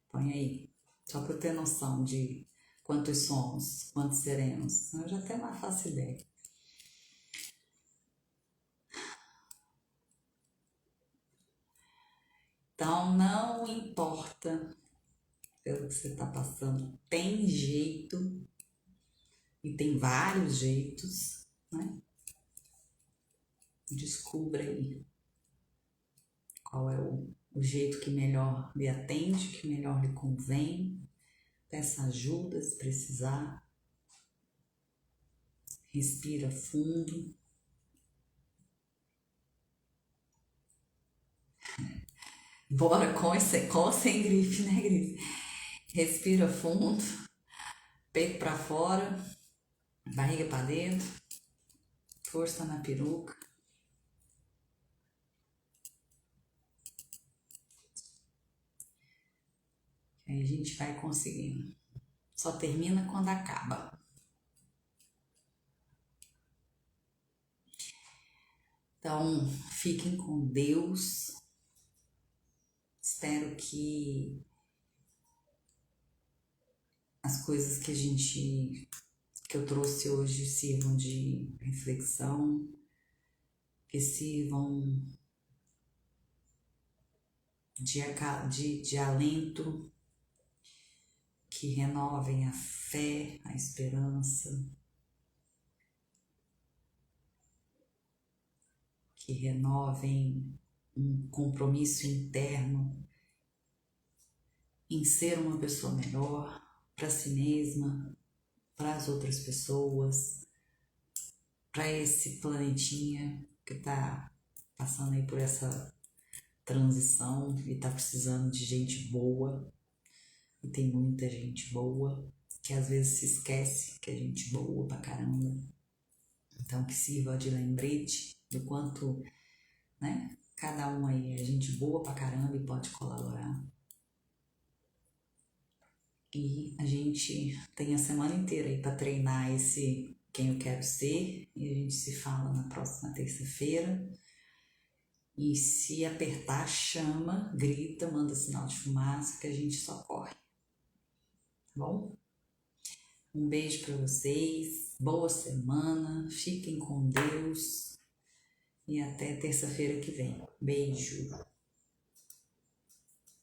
Põe aí. Só para eu ter noção de quantos somos, quantos seremos. Eu já tenho uma fácil ideia. Então, não importa pelo que você está passando, tem jeito, e tem vários jeitos, né? Descubra aí qual é o jeito que melhor lhe atende, que melhor lhe convém. Peça ajuda se precisar. Respira fundo. Bora com ou sem gripe, né, Gris? Respira fundo, peito para fora, barriga para dentro, força na peruca. Aí a gente vai conseguindo. Só termina quando acaba. Então, fiquem com Deus. Espero que as coisas que eu trouxe hoje sirvam de reflexão, que sirvam de alento, que renovem a fé, a esperança, que renovem um compromisso interno em ser uma pessoa melhor para si mesma, para as outras pessoas, para esse planetinha que está passando aí por essa transição e está precisando de gente boa. E tem muita gente boa que às vezes se esquece que é gente boa pra caramba. Então que sirva de lembrete do quanto, né, cada um aí é gente boa pra caramba e pode colaborar. E a gente tem a semana inteira aí pra treinar esse quem eu quero ser. E a gente se fala na próxima terça-feira. E se apertar, chama, grita, manda sinal de fumaça que a gente só corre. Tá bom? Um beijo para vocês, boa semana, fiquem com Deus e até terça-feira que vem. Beijo!